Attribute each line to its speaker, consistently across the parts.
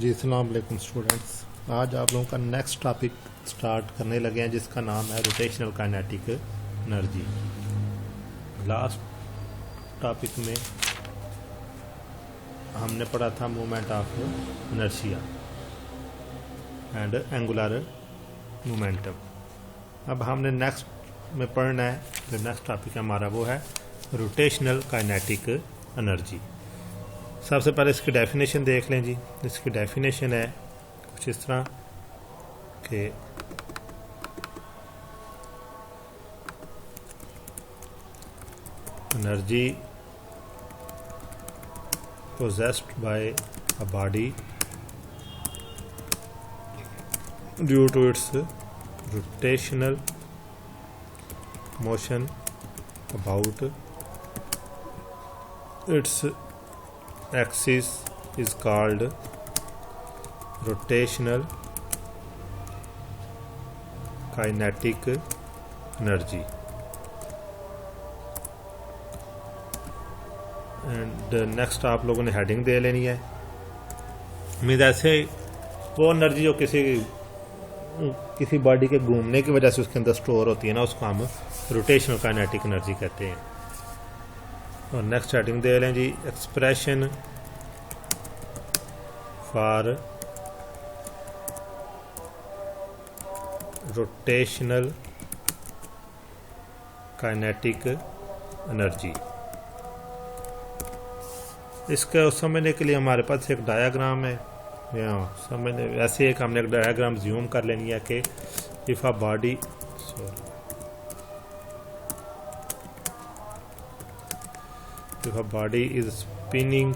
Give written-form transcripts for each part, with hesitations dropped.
Speaker 1: जी अस्सलाम वालेकुम स्टूडेंट्स। आज आप लोगों का नेक्स्ट टॉपिक स्टार्ट करने लगे हैं जिसका नाम है rotational kinetic energy. Last topic में हमने पढ़ा था movement of inertia and angular momentum. अब हमने नेक्स्ट में पढ़ना है, जो नेक्स्ट टॉपिक है हमारा वो है रोटेशनल काइनेटिक एनर्जी। सबसे पहले इसकी डेफिनेशन देख लें जी। इसकी डेफिनेशन है कुछ इस तरह कि energy possessed by a body due to its rotational motion about its axis is called rotational kinetic energy, and next आप लोगों ने हेडिंग दे लेनी है। मीन ऐसे वो एनर्जी जो किसी बॉडी के घूमने की वजह से उसके अंदर स्टोर होती है ना, उसको हम रोटेशनल काइनेटिक एनर्जी कहते हैं। और नेक्स्ट हेडिंग दे लें जी, expression for rotational kinetic energy. इसका समझने के लिए हमारे पास एक डायग्राम है, यहाँ समझने वैसे एक हमने एक डायग्राम ज्यूम कर लेनी है कि if a body if a body is spinning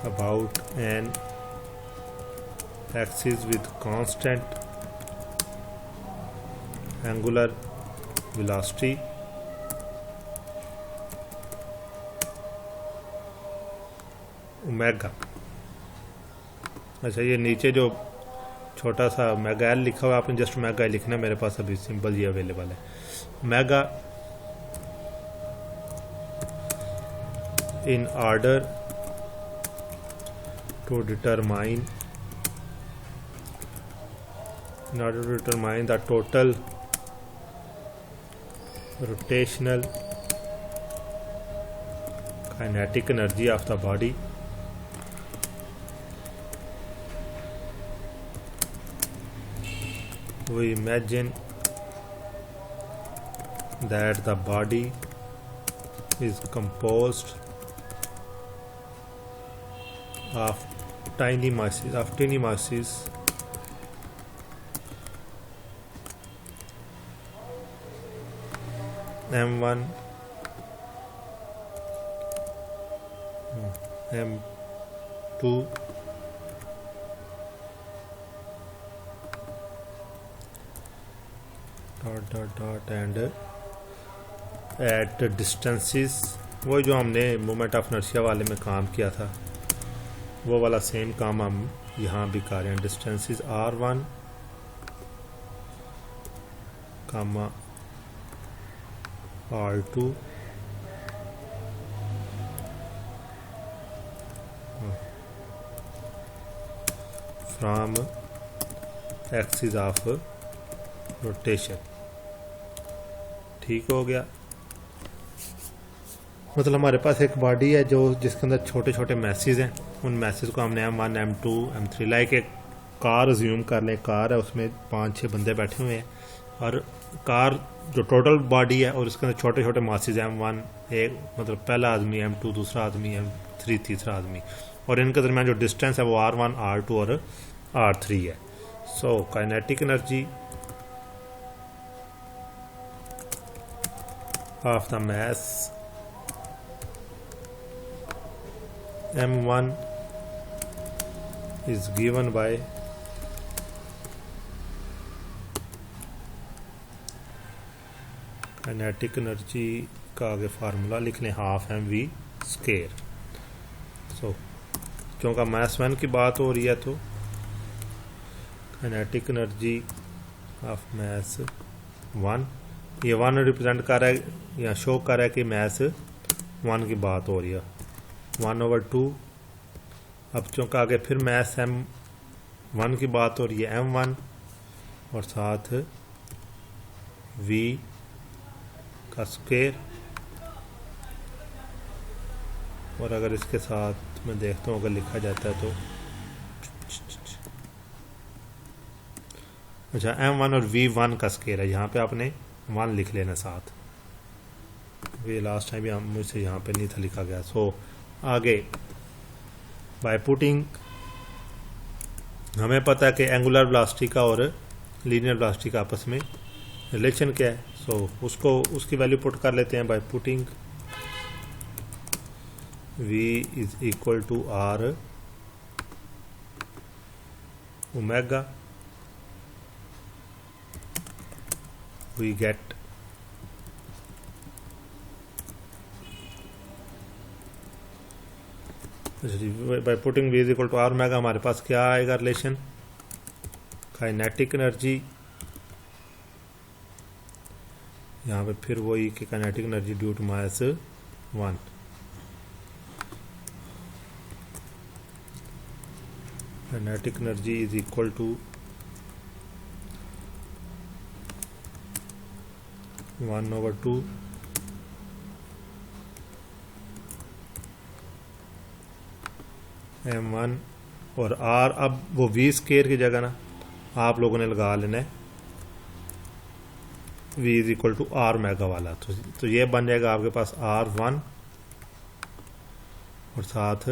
Speaker 1: about an axis with constant angular velocity, omega. अच्छा, ये नीचे जो छोटा सा ओमेगा एल लिखा हुआ है, आपने जस्ट ओमेगा लिखना है, मेरे पास अभी सिंपल ये अवेलेबल है। Omega in order to determine the total rotational kinetic energy of the body, we imagine that the body is composed of tiny masses m1 m2 and at distances, वो जो हमने moment of inertia वाले में काम किया था वो वाला सेम काम हम यहाँ भी कर रहे हैं। Distances r1 comma r2 from axis of rotation. ठीक हो गया। मतलब हमारे पास एक बॉडी है जो जिसके अंदर छोटे छोटे मैसेज हैं, उन मैसेज को हमने m1 m2 m3 लाइक एक कार अज्यूम कर लें। कार है, उसमें 5-6 बंदे बैठे हुए हैं और कार जो टोटल बॉडी है और उसके अंदर छोटे छोटे मैसेज हैं। m1 एक मतलब पहला आदमी, m2 दूसरा आदमी, m3 तीसरा आदमी, और इनके दरमियान जो डिस्टेंस है वो r1 r2 और r3 है। सो kinetic energy of the mass m1 is given by kinetic energy का आगे फार्मूला लिख लें, हाफ mv स्क्वायर। सो क्योंकि मास 1 की बात हो रही है तो काइनेटिक एनर्जी ऑफ मास 1, ये 1 रिप्रेजेंट कर रहा है या शो कर रहा है कि मास 1 की बात हो रही है। 1/2 अब चूँकि आगे फिर मैथ M1 की बात हो रही है, M1 और साथ V का स्क्वायर, और अगर इसके साथ मैं देखता हूँ अगर लिखा जाता है तो अच्छा M1 और V1 का स्क्वायर है, यहाँ पे आपने 1 लिख लेना साथ, ये लास्ट टाइम भी मुझसे यहाँ पे नहीं था लिखा गया। सो आगे बाय पुटिंग हमें पता है कि एंगुलर वेलोसिटी का और लीनियर वेलोसिटी का आपस में रिलेशन क्या है। सो उसकी वैल्यू पुट कर लेते हैं by putting v is equal to r omega, we get by putting v is equal to r omega, हमारे पास क्या आएगा रिलेशन, काइनेटिक एनर्जी, यहाँ पे फिर वही कि kinetic energy due to mass 1, kinetic energy is equal to 1/2 M1 और R। अब वो V स्केयर की जगह ना आप लोगों ने लगा लेना है V is equal to R omega वाला, तो ये बन जाएगा आपके पास R1 और साथ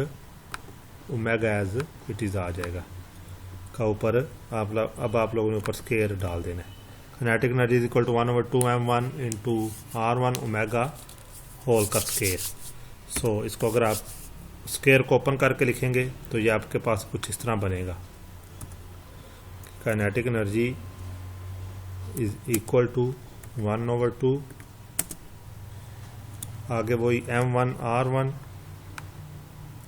Speaker 1: ओमेगा एज इट इज़ आ जाएगा का ऊपर अब आप लोगों ने ऊपर स्केयर डाल देना है। Kinetic energy is equal to 1/2 M1 into R1 omega whole का स्केयर। सो इसको अगर आप स्केयर को ओपन करके लिखेंगे तो ये आपके पास कुछ इस तरह बनेगा, kinetic energy is equal to 1/2 आगे वही M1 R1,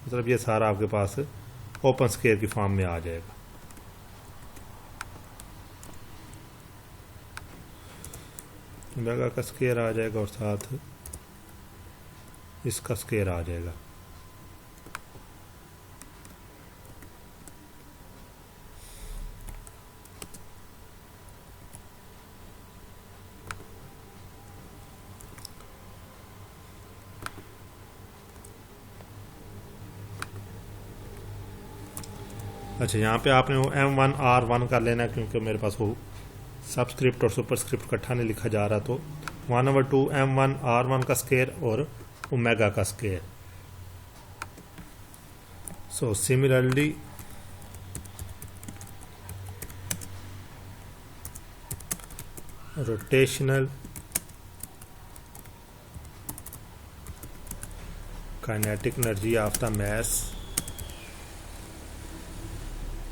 Speaker 1: मतलब ये सारा आपके पास ओपन स्केयर की फॉर्म में आ जाएगा। ओमेगा का स्केयर आ जाएगा और साथ इसका स्केयर आ जाएगा। अच्छा यहाँ पे आपने वो M1 R1 कर लेना क्योंकि मेरे पास वो सबस्क्रिप्ट और सुपरस्क्रिप्ट इकट्ठा नहीं लिखा जा रहा, तो 1/2 M1 R1 का स्केयर और ओमेगा का square. So similarly rotational kinetic energy of the mass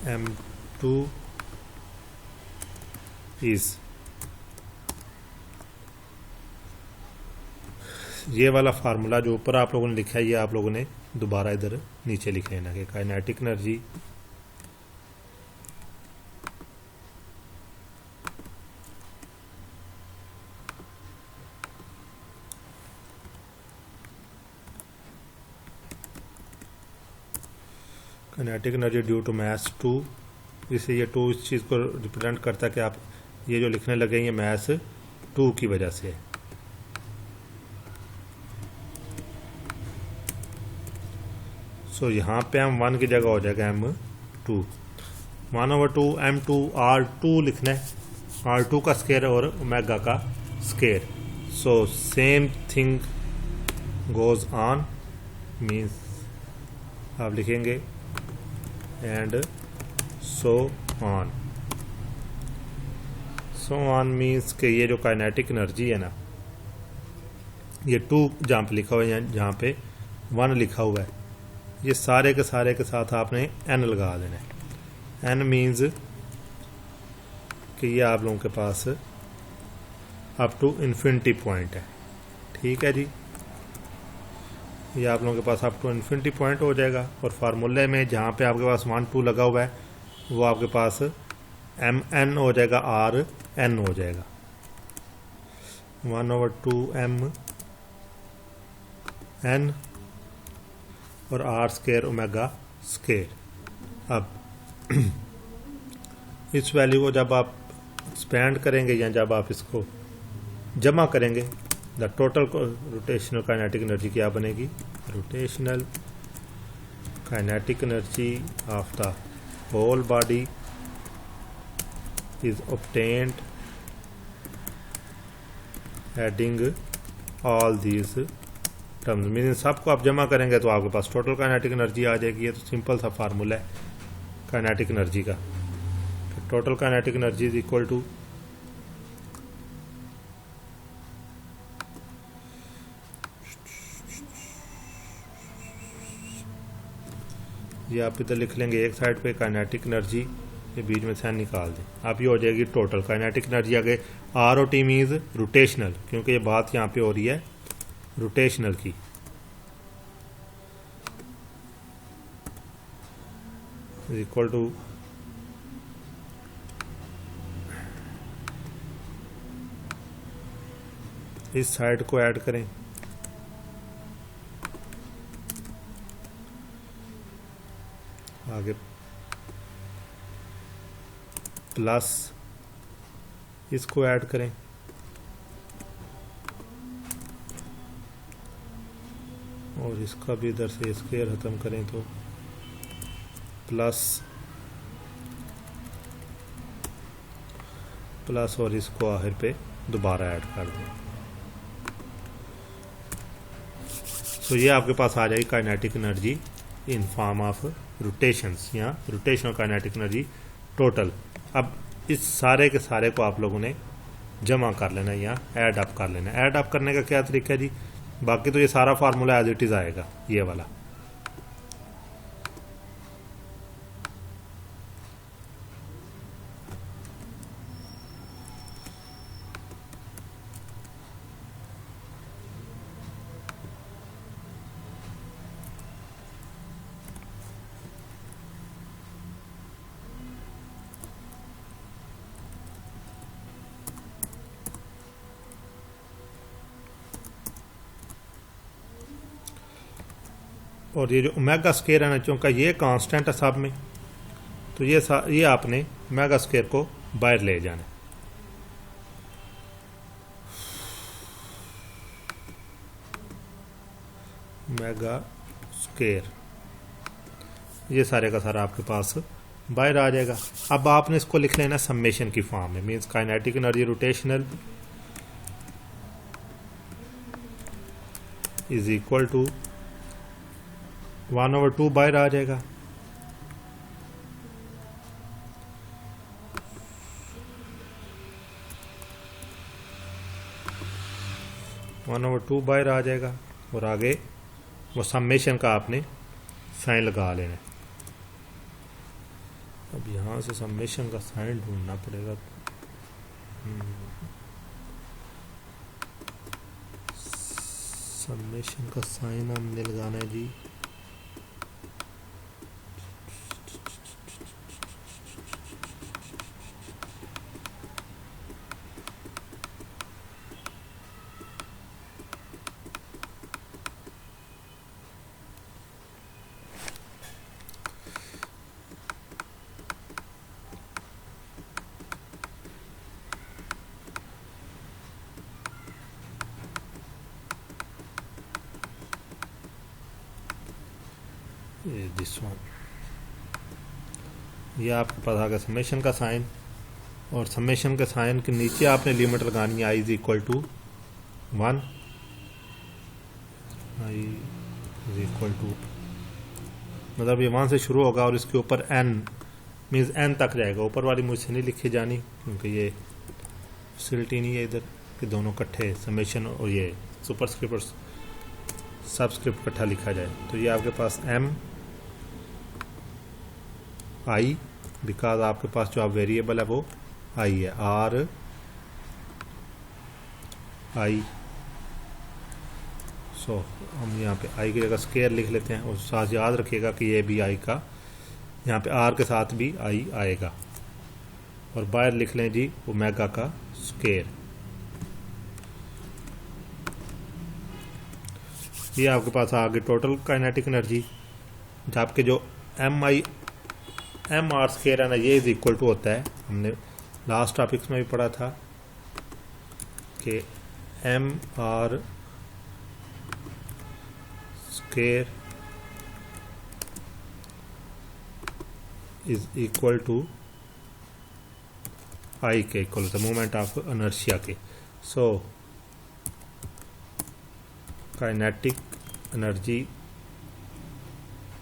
Speaker 1: M2 is, ये वाला फार्मूला जो ऊपर आप लोगों ने लिखा है ये आप लोगों ने दोबारा इधर नीचे लिख लेना कि kinetic energy kinetic energy due to mass 2, जिससे ये 2 इस चीज़ को रिप्रेजेंट करता है कि आप ये जो लिखने लगे ये मास 2 की वजह से है। सो यहाँ पे M1 की जगह हो जाएगा M2, 1/2 M2 R2 लिखना है, R2 का स्केयर और ओमेगा का square. So same thing goes on means आप लिखेंगे एंड सो ऑन मीन्स कि ये जो काइनेटिक एनर्जी है ना, ये 2 जहाँ पे लिखा हुआ है जहाँ पे 1 लिखा हुआ है, ये सारे के साथ आपने n लगा देना है। n मीन्स कि ये आप लोगों के पास अप टू इन्फिनिटी पॉइंट है, ठीक है जी, ये आप लोगों के पास अप टू इन्फिनिटी पॉइंट हो जाएगा। और फार्मूले में जहाँ पे आपके पास 1 2 लगा हुआ है वो आपके पास mn हो जाएगा, rn हो जाएगा, 1/2 mn और r स्केयर ओमेगा स्केयर। अब इस वैल्यू को जब आप एक्सपेंड करेंगे या जब आप इसको जमा करेंगे, the total rotational kinetic energy क्या बनेगी? Rotational kinetic energy of the whole body is obtained adding all these terms. Mean सबको आप जमा करेंगे तो आपके पास टोटल काइनेटिक एनर्जी आ जाएगी। ये तो सिंपल सा फार्मूला है काइनेटिक एनर्जी का। Total kinetic energy is equal to ये आप इधर लिख लेंगे एक साइड पे काइनेटिक एनर्जी, ये बीच में से निकाल दें, आप ये हो जाएगी टोटल काइनेटिक एनर्जी। आगे R O T means rotational, क्योंकि ये बात यहाँ पे हो रही है रोटेशनल की। इक्वल टू इस साइड को ऐड करें, आगे प्लस इसको ऐड करें, और इसका भी इधर से स्क्वायर खत्म करें तो प्लस और इसको आखिर पे दोबारा ऐड कर दें। तो ये आपके पास आ जाएगी kinetic energy in form of rotations या रोटेशनल काइनेटिक एनर्जी टोटल। अब इस सारे के सारे को आप लोगों ने जमा कर लेना है या ऐड अप कर लेना है। ऐड अप करने का क्या तरीका है जी? बाकी तो ये सारा फार्मूला एज इट इज आएगा ये वाला। और ये जो ओमेगा स्केयर है ना, चूँकि ये कांस्टेंट है सब में, तो ये आपने ओमेगा स्केयर को बाहर ले जाना। ओमेगा स्केयर ये सारे का सारा आपके पास बाहर आ जाएगा। अब आपने इसको लिख लेना समेशन की फॉर्म में, means kinetic energy rotational is equal to 1/2 बाहर आ जाएगा। बाहर आ जाएगा और आगे वो समेशन का आपने साइन लगा लेना है। अब यहाँ से समेशन का साइन ढूंढना पड़ेगा। समेशन का साइन हमने लगाना है जी, दिस वन। ये आपके पास आ गया समेशन का साइन, और समेशन के साइन के नीचे आपने लिमिट लगानी है I is equal to 1। I is equal to मतलब ये 1 से शुरू होगा और इसके ऊपर n मीन्स n तक जाएगा। ऊपर वाली मुझसे नहीं लिखी जानी क्योंकि ये फैसिलिटी नहीं है इधर कि दोनों इकट्ठे समेशन और ये सुपरस्क्रिप्ट और सबस्क्रिप्ट इकट्ठा लिखा जाए। तो ये आपके पास m आई, बिकॉज आपके पास जो आप वेरिएबल है वो आई है, r आई। सो हम यहाँ पे आई की जगह स्केयर लिख लेते हैं, और साथ याद रखिएगा कि ये भी आई का, यहाँ पे r के साथ भी आई आएगा। और बाहर लिख लें जी ओमेगा का स्केयर। ये आपके पास आ गई टोटल काइनेटिक एनर्जी। आपके जो एम आर स्केयर है ना, ये इज इक्वल टू होता है, हमने लास्ट टॉपिक्स में भी पढ़ा था कि M R square is equal to I के इक्वल होता है, मोमेंट ऑफ इनर्शिया के। सो काइनेटिक एनर्जी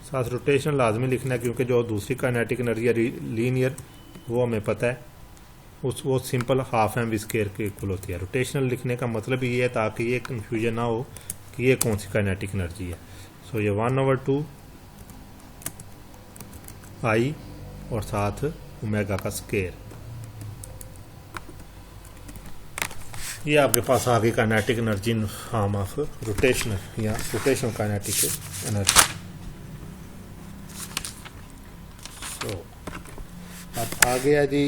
Speaker 1: साथ रोटेशन लाजमी लिखना है, क्योंकि जो दूसरी काइनेटिक एनर्जी है लीनियर, वो हमें पता है, वो simple half M V square के इक्वल होती है। रोटेशनल लिखने का मतलब ये है ताकि ये कंफ्यूजन ना हो कि ये कौन सी काइनेटिक एनर्जी है। सो ये 1/2 आई और साथ ओमेगा का स्केयर, ये आपके पास आ गई kinetic energy in form of rotational या रोटेशनल काइनेटिक एनर्जी। सो अब आ गया जी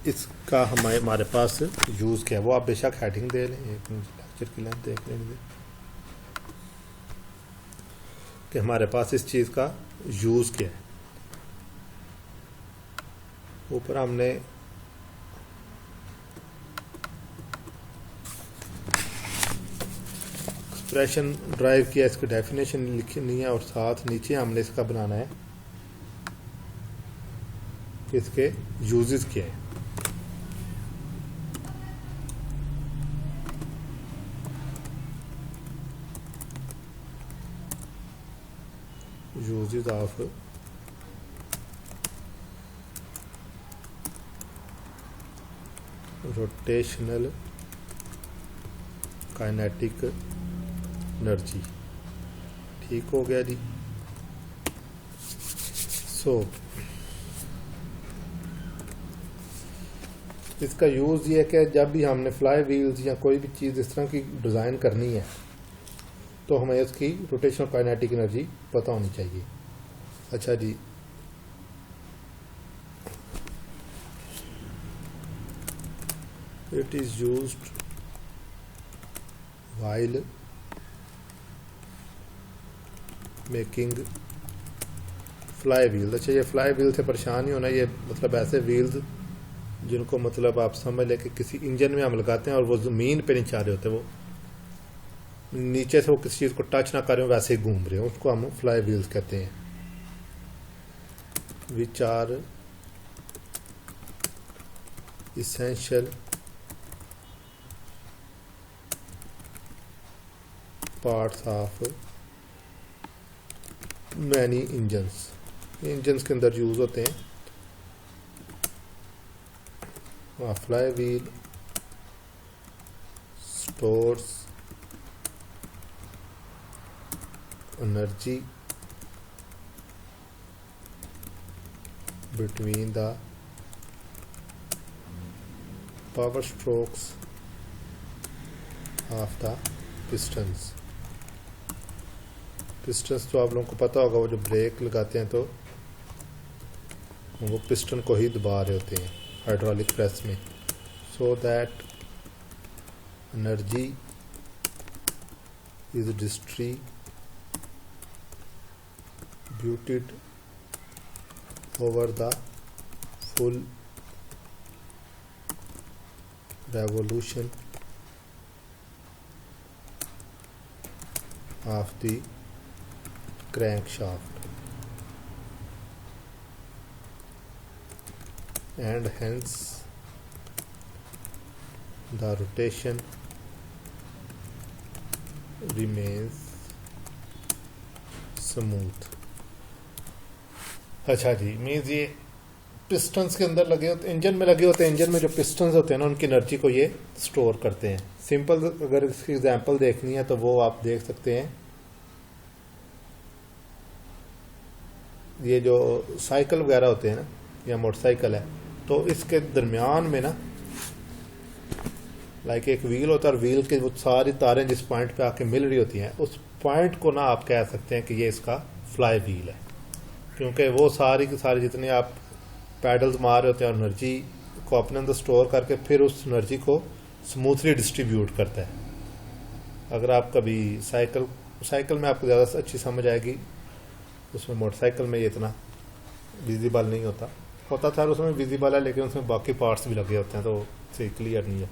Speaker 1: इसका हमारे पास यूज़ क्या है, वो आप बेशक हेडिंग दे लें, एक लेक्चर की लेंथ देख लेंगे कि हमारे पास इस चीज़ का यूज़ क्या है। ऊपर हमने एक्सप्रेशन ड्राइव किया, इसकी डेफिनेशन लिखनी है और साथ नीचे हमने इसका बनाना है कि इसके यूजेस क्या है। Uses of rotational kinetic energy, ठीक हो गया जी। सो इसका यूज़ ये है कि जब भी हमने फ्लाई व्हील्स या कोई भी चीज़ इस तरह की डिज़ाइन करनी है तो हमें उसकी रोटेशनल काइनेटिक एनर्जी पता होनी चाहिए। अच्छा जी, it is used while making flywheel. अच्छा, ये फ्लाई व्हील से परेशान ही होना, ये मतलब ऐसे व्हील्स जिनको मतलब आप समझ लें कि किसी इंजन में हम लगाते हैं और वो ज़मीन पे नहीं जा रहे होते, वो नीचे से वो किसी चीज़ को टच ना करें, वैसे ही घूम रहे हो, उसको हम फ्लाई व्हील्स कहते हैं। Which are essential parts of many engines के अंदर यूज होते हैं। Fly wheel stores energy between the power strokes of the pistons। Pistons तो आप लोगों को पता होगा, वो जो ब्रेक लगाते हैं तो वो पिस्टन को ही दबा रहे होते हैं हाइड्रोलिक प्रेस में, so that energy is distributed over the full revolution of the crankshaft, and hence the rotation remains smooth। अच्छा जी, मीन्स ये पिस्टन्स के अंदर लगे होते, इंजन में लगे होते हैं, इंजन में जो पिस्टन्स होते हैं ना, उनकी एनर्जी को ये स्टोर करते हैं। सिंपल अगर इसकी एग्जांपल देखनी है तो वो आप देख सकते हैं, ये जो साइकिल वगैरह होते हैं ना या मोटरसाइकिल है, तो इसके दरमियान में ना लाइक एक व्हील होता है और व्हील के वो सारी तारें जिस पॉइंट पे आके मिल रही होती हैं, उस पॉइंट को ना आप कह सकते हैं कि ये इसका फ्लाई व्हील है, क्योंकि वो सारी की सारी जितने आप पैडल्स मार रहे होते हैं और एनर्जी को अपने अंदर स्टोर करके फिर उस एनर्जी को स्मूथली डिस्ट्रीब्यूट करता है। अगर आप कभी साइकिल में आपको ज़्यादा अच्छी समझ आएगी, उसमें मोटरसाइकिल में ये इतना विजिबल नहीं होता, होता था उसमें विजिबल है लेकिन उसमें बाकी पार्ट्स भी लगे होते हैं तो सही क्लियर नहीं है।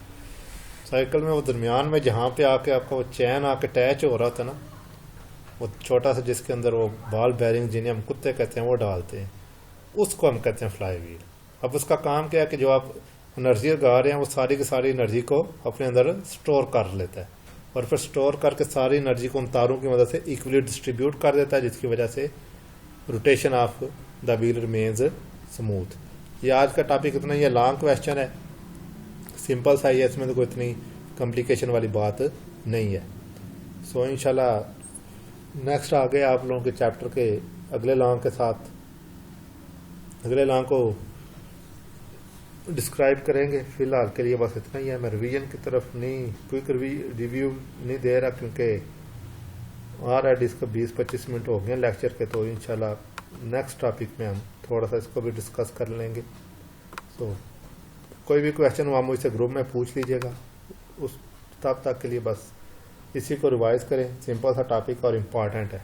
Speaker 1: साइकिल में वो दरमियान में जहाँ पे आके आपका वो चैन आके अटैच हो रहा होता है ना, वो छोटा सा जिसके अंदर वो बॉल बेरिंग जिन्हें हम कुत्ते कहते हैं वो डालते हैं, उसको हम कहते हैं फ्लाई व्हील। अब उसका काम क्या है कि जो आप एनर्जी लगा रहे हैं वो सारी की सारी एनर्जी को अपने अंदर स्टोर कर लेता है और फिर स्टोर करके सारी एनर्जी को उन तारों की मदद से इक्वली डिस्ट्रीब्यूट कर देता है, जिसकी वजह से rotation of the wheel remains smooth. ये आज का टॉपिक इतना ही लॉन्ग क्वेश्चन है, सिंपल सा ही है, इसमें तो कोई इतनी कॉम्प्लिकेशन वाली बात नहीं है। सो इंशाल्लाह नेक्स्ट आ गए आप लोगों के चैप्टर के अगले लॉन्ग के साथ, अगले लॉन्ग को डिस्क्राइब करेंगे। फिलहाल के लिए बस इतना ही है। मैं रिवीजन की तरफ नहीं, क्विक रिव्यू नहीं दे रहा क्योंकि आ रहा है इसका 20-25 मिनट हो गए लेक्चर के, तो इंशाल्लाह नेक्स्ट टॉपिक में हम थोड़ा सा इसको भी डिस्कस कर लेंगे। तो कोई भी क्वेश्चन हो आप मुझसे ग्रुप में पूछ लीजिएगा। उस तब तक के लिए बस इसी को रिवाइज करें, सिंपल सा टॉपिक और इम्पॉर्टेंट है।